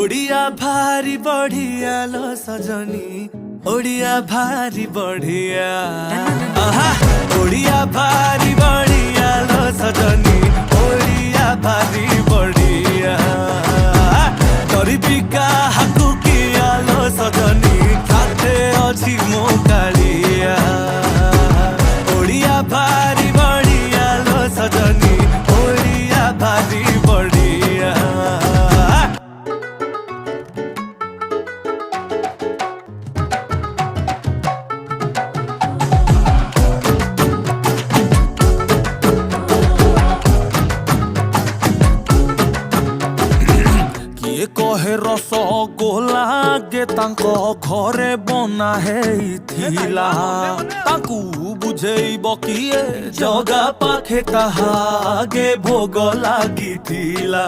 ओडिया भारी बढ़िया लो सजनी ओडिया भारी बढ़िया आहा ओडिया भारी बढ़िया लो सजनी ओडिया भारी बढ़िया गरीबी का हाकु किया लो सजनी खाते अछि मो कालिया ओडिया भारी बढ़िया लो सजनी ओडिया भारी बढ़िया कहे रस गोला गे तांको घरे बना हेइथिला तांकु बुझेइब किए जगा पाखे ताहा गे भोग लागिथिला।